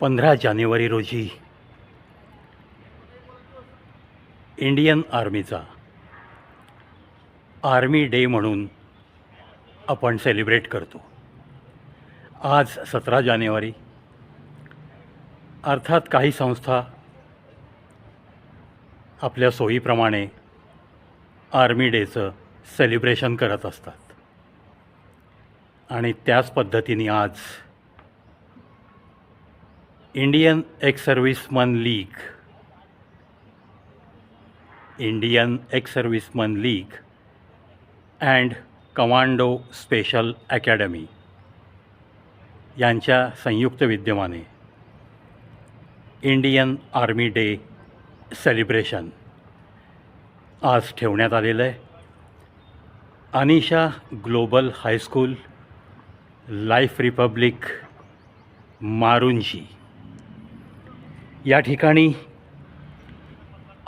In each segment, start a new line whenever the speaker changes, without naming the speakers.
15 जानेवारी रोजी Indian आर्मीचा army day म्हणून आपण सेलिब्रेट करतो। आज 17 जानेवारी, अर्थात काही संस्था आपल्या सोयीप्रमाणे आर्मी डेचं सेलिब्रेशन करत असतात आणि त्याच पद्धतीने आज Indian ex serviceman league and commando special academy यांच्या संयुक्त विद्यमाने इंडियन आर्मी डे सेलिब्रेशन आज ठेवण्यात आलेलं आहे। Anisha global high school, Life Republic, Marunji या ठिकाणी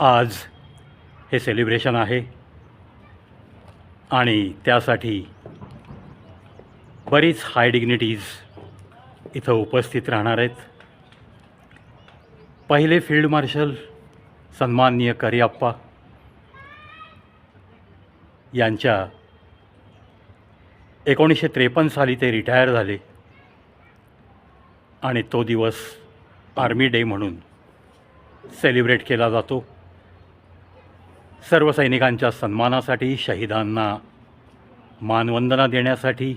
आज हे सेलिब्रेशन आहे आणि त्यासाठी बरीच हाय डिग्निटीज इथं उपस्थित राहणार आहेत। पहिले फील्ड मार्शल सन्माननीय करिअप्पा यांच्या 1953 साली ते रिटायर झाले आणि तो दिवस आर्मी डे म्हणून सेलिब्रेट केला जातो। सर्व सैनिकांच्या सन्मानासाठी, शहीदांना मानवंदना देण्यासाठी,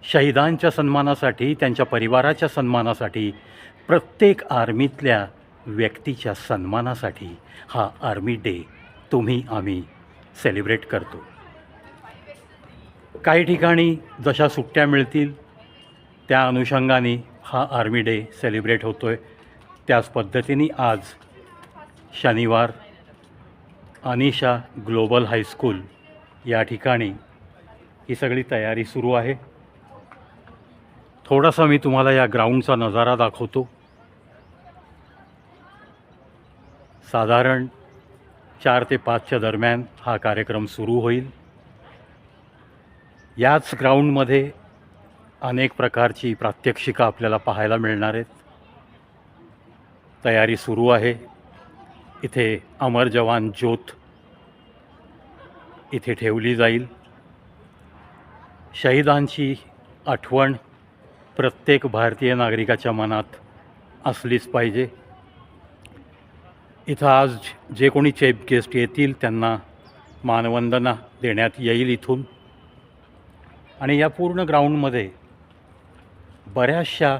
शहीदांच्या सन्मानासाठी, त्यांच्या परिवाराच्या सन्मानासाठी, प्रत्येक आर्मीतल्या व्यक्तीच्या सन्मानासाठी हा आर्मी डे तुम्ही आम्ही सेलिब्रेट करतो। काही ठिकाणी जशा सुट्ट्या मिळतील त्या अनुषंगाने हा आर्मी डे सेलिब्रेट होतो आहे। त्याच पद्धतीने आज शनिवार अनिशा ग्लोबल हायस्कूल या ठिकाणी ही सगळी तयारी सुरू आहे। थोडासा मी तुम्हाला या ग्राउंडचा नजारा दाखवतो। साधारण 4 ते 5च्या दरम्यान हा कार्यक्रम सुरू होईल। याच ग्राउंडमध्ये अनेक प्रकारची प्रात्यक्षिकं आपल्याला पाहायला मिळणार आहेत। तयारी सुरू आहे। इथे अमर जवान ज्योत इथे ठेवली जाईल। शहीदांची आठवण प्रत्येक भारतीय नागरिकाच्या मनात असलीच पाहिजे। इथं आज जे कोणी चीफ गेस्ट येतील त्यांना मानवंदना देण्यात येईल इथून। आणि या पूर्ण ग्राउंडमध्ये बऱ्याचशा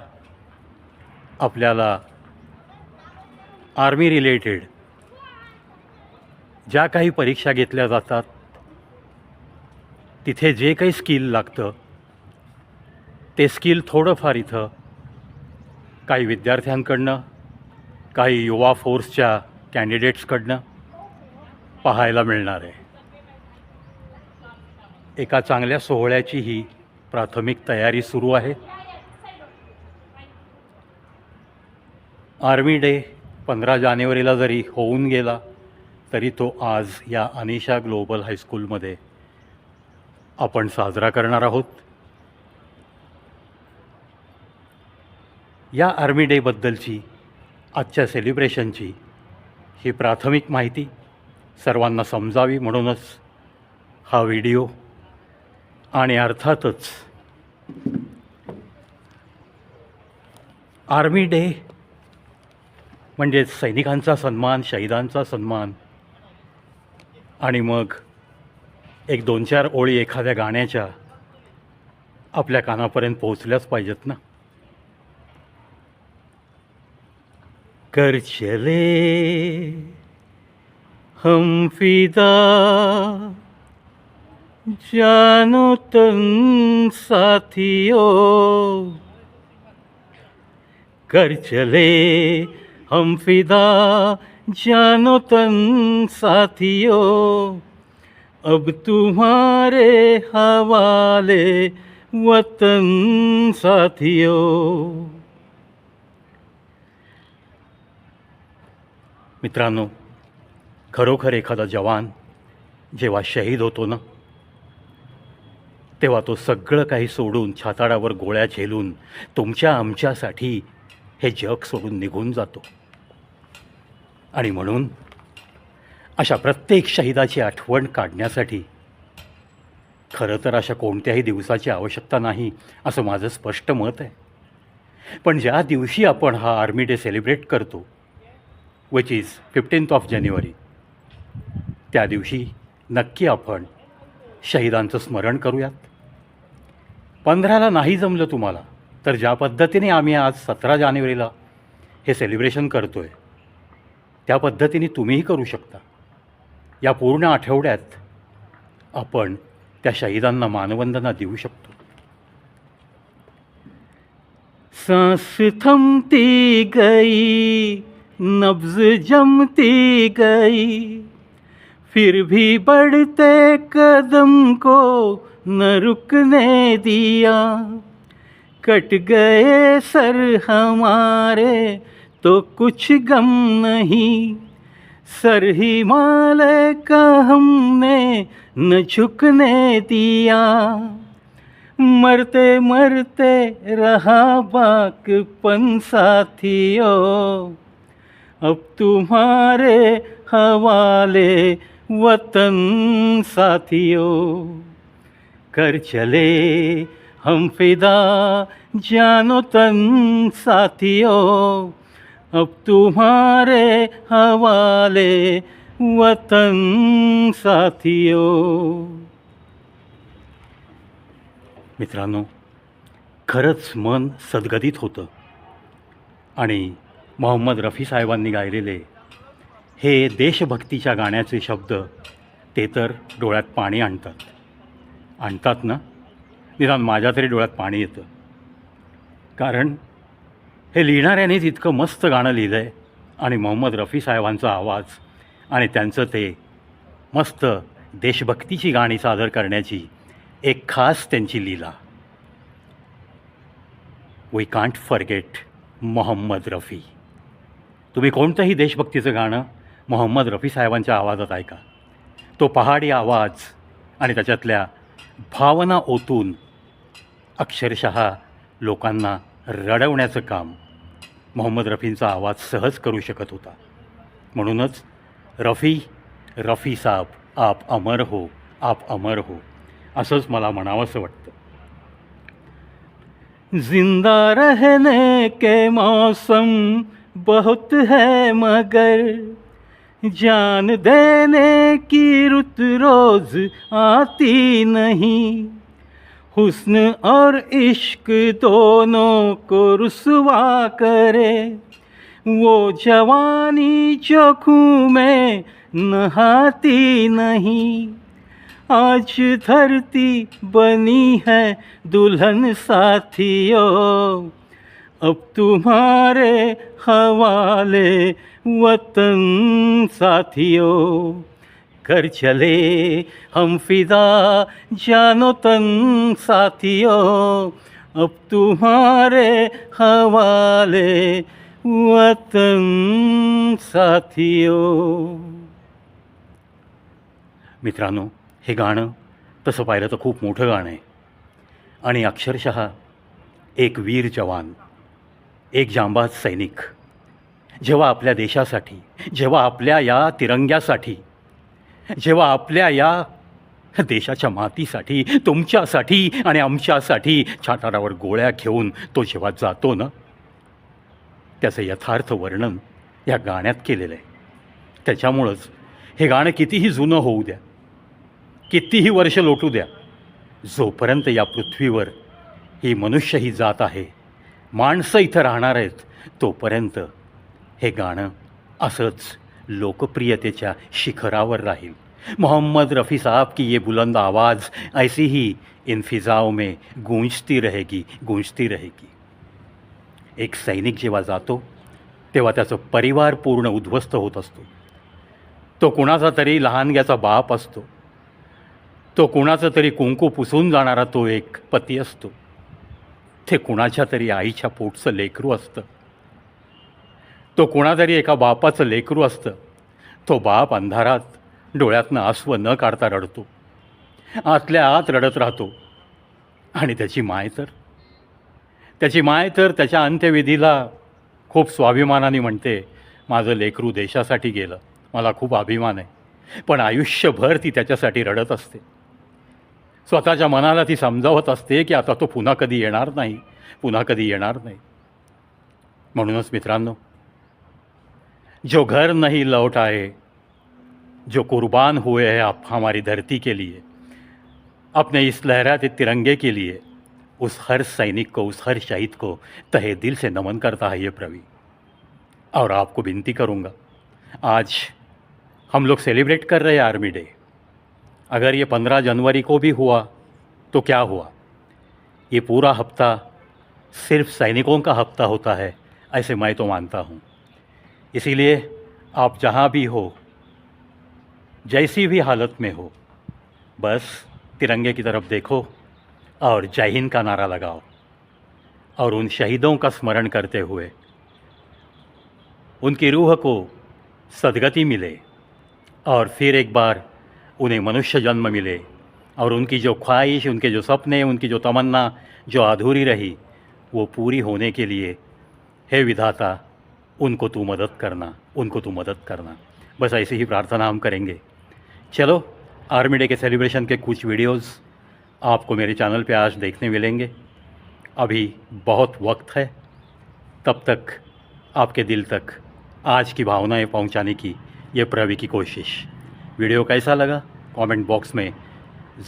आपल्याला आर्मी रिलेटेड ज्या काही परीक्षा घेतल्या जातात तिथे जे काही स्किल लागतं ते स्किल थोडंफार इथं काही विद्यार्थ्यांकडनं, काही युवा फोर्सच्या कॅन्डिडेट्सकडनं पाहायला मिळणार आहे। एका चांगल्या सोहळ्याची ही प्राथमिक तयारी सुरू आहे। आर्मी डे 15 जानेवारीला जरी होऊन गेला तरी तो आज या अनिशा ग्लोबल हायस्कूलमध्ये आपण साजरा करणार आहोत। या आर्मी डेबद्दलची आजच्या सेलिब्रेशनची ही प्राथमिक माहिती सर्वांना समजावी म्हणूनच हा व्हिडिओ। आणि अर्थातच आर्मी डे म्हणजे सैनिकांचा सन्मान, शहीदांचा सन्मान आणि मग एक 2-4 ओळी एखाद्या गाण्याच्या आपल्या कानापर्यंत पोहोचल्याच पाहिजेत ना। कर चले हम फिदा, जानो तन साथियों, कर चले हम फिदा, जानो तन साथियों, अब तुम्हारे हवाले वतन साथियों। मित्रांनो, खरोखर एखादा जवान जेव्हा शहीद होतो ना तेव्हा तो सगळं काही सोडून छाताडावर गोळ्या झेलून तुमच्या आमच्यासाठी हे जग सोडून निघून जातो. आणि म्हणून अशा प्रत्येक शहीदाची आठवण काढण्यासाठी खरं तर अशा कोणत्याही दिवसाची आवश्यकता नाही असं माझं स्पष्ट मत आहे. पण ज्या दिवशी आपण हा आर्मी डे सेलिब्रेट करतो, विच इज 15th जानेवारी, त्या दिवशी नक्की आपण शहीदांचं स्मरण करूयात. 15ला नाही जमलं तुम्हाला तर ज्या पद्धतीने आम्ही आज 17 जानेवारीला हे सेलिब्रेशन करतो आहे त्या पद्धतीने तुम्हीही करू शकता. या पूर्ण आठवड्यात आपण त्या शहीदांना मानवंदना देऊ शकतो. सांस थमती गई, नब्ज जमती गई, फिर भी बढ़ते कदम को न रुकने दिया. कट गए सर हमारे तो कुछ गम नहीं, सर हिमालय का हमने न झुकने दिया. मरते मरते रहा बाकपन साथियों, अब तुम्हारे हवाले वतन साथियों. कर चले हम फिदा जानो तन साथियों, अब तुम्हारे हवाले वतन साथियों. मित्रांनो, खरंच मन सदगदित होतं आणि मोहम्मद रफी साहेबांनी गायलेले हे देशभक्तीच्या गाण्याचे शब्द ते तर डोळ्यात पाणी आणतात ना. निदान माझ्या तरी डोळ्यात पाणी येतं, कारण हे लिहिणाऱ्यानेच इतकं मस्त गाणं लिहिलं आहे आणि मोहम्मद रफी साहेबांचा आवाज आणि त्यांचं ते मस्त देशभक्तीची गाणी सादर करण्याची एक खास त्यांची लीला. We can't forget Mohammed Rafi. तुम्ही कोणतंही देशभक्तीचं गाणं मोहम्मद रफी साहेबांच्या आवाजात ऐका. तो पहाडी आवाज आणि त्याच्यातल्या भावना ओतून अक्षरशः लोकांना रडवण्याचं काम मोहम्मद रफींचा आवाज सहज करू शकत होता. म्हणूनच रफी साहब आप अमर हो, आप अमर हो असंच मला म्हणावंसं वाटतं. जिंदा रहने के मौसम बहुत है मगर जान देने की रुत रोज आती नहीं. हुस्न और इश्क दोनों को रुसवा करे, वो जवानी जो खूं में नहाती नहीं. आज धरती बनी है दुल्हन साथियों, अब तुम्हारे हवाले वतन साथियों. कर चले हम फिदा जानो तन साथियों, अब तुम्हारे हवाले वतन साथियों. मित्रांनो, हे गाणं तसं पाहिलं तर खूप मोठं गाणं आहे आणि अक्षरशः एक वीर जवान, एक जांबाज सैनिक जेव्हा आपल्या देशासाठी, जेव्हा आपल्या या तिरंग्यासाठी, जेव्हा आपल्या या देशाच्या मातीसाठी, तुमच्यासाठी आणि आमच्यासाठी छाताडावर गोळ्या घेऊन तो जेव्हा जातो ना, त्याचं यथार्थ वर्णन या गाण्यात केलेलं आहे. त्याच्यामुळंच हे गाणं कितीही जुनं होऊ द्या, कितीही वर्ष लोटू द्या, जोपर्यंत या पृथ्वीवर ही मनुष्य ही जात आहे, माणसं इथं राहणार आहेत, तोपर्यंत हे गाणं असंच लोकप्रियतेच्या शिखरावर राहील. मोहम्मद रफ़ी साहब की ये बुलंद आवाज़ ऐसी ही इन फिजाओं में गूंजती रहेगी, गूंजती रहेगी. एक सैनिक जेव्हा जातो तेव्हा त्याचं परिवार पूर्ण उद्ध्वस्त होत असतो. तो कुणाचा तरी लहानग्याचा बाप असतो, तो कुणाचं तरी कुंकू पुसून जाणारा तो एक पती असतो, ते कुणाच्या तरी आईच्या पोटचं लेकरू असतं, तो कुणातरी एका बापाचं लेकरू असतं. तो बाप अंधारात डोळ्यातनं आसवं न काढता रडतो, आतल्या आत रडत राहतो. आणि त्याची माय तर त्याच्या अंत्यविधीला खूप स्वाभिमानाने म्हणते, माझं लेकरू देशासाठी गेलं, मला खूप अभिमान आहे. पण आयुष्यभर ती त्याच्यासाठी रडत असते. स्वतःच्या मनाला ती समजावत असते की आता तो पुन्हा कधी येणार नाही, पुन्हा कधी येणार नाही. म्हणूनच मित्रांनो, जो घर नहीं लौट आए, जो कुर्बान हुए हैं आप हमारी धरती के लिए, अपने इस लहराते तिरंगे के लिए, उस हर सैनिक को, उस हर शहीद को तहे दिल से नमन करता है ये प्रवी. और आपको विनती करूँगा, आज हम लोग सेलिब्रेट कर रहे हैं आर्मी डे. अगर ये 15 जनवरी को भी हुआ तो क्या हुआ? ये पूरा हफ्ता सिर्फ सैनिकों का हफ्ता होता है, ऐसे मैं तो मानता हूँ. इसीलिए आप जहाँ भी हो, जैसी भी हालत में हो, बस तिरंगे की तरफ देखो और जय हिंद का नारा लगाओ और उन शहीदों का स्मरण करते हुए उनकी रूह को सद्गति मिले और फिर एक बार उन्हें मनुष्य जन्म मिले और उनकी जो ख्वाहिश, उनके जो सपने, उनकी जो तमन्ना जो अधूरी रही, वो पूरी होने के लिए हे विधाता उनको तू मदद करना, उनको तू मदद करना. बस ऐसी ही प्रार्थना हम करेंगे. चलो, आर्मी डे के सेलिब्रेशन के कुछ वीडियोस आपको मेरे चैनल पे आज देखने मिलेंगे. अभी बहुत वक्त है, तब तक आपके दिल तक आज की भावनाएं पहुंचाने की ये प्रवी की कोशिश. वीडियो कैसा लगा कमेंट बॉक्स में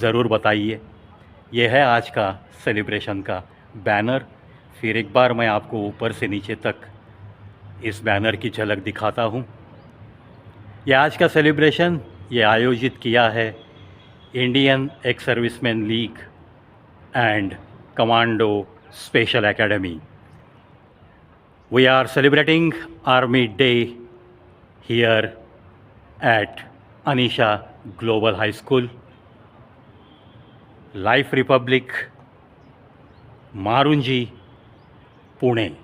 ज़रूर बताइए. ये है आज का सेलिब्रेशन का बैनर. फिर एक बार मैं आपको ऊपर से नीचे तक इस बैनर की झलक दिखाता हूँ. ये आज का सेलिब्रेशन ये आयोजित किया है Indian ex serviceman league end commando special academy. We are celebrating Army Day here at Anisha Global High School, Life Republic, Marunji, Pune.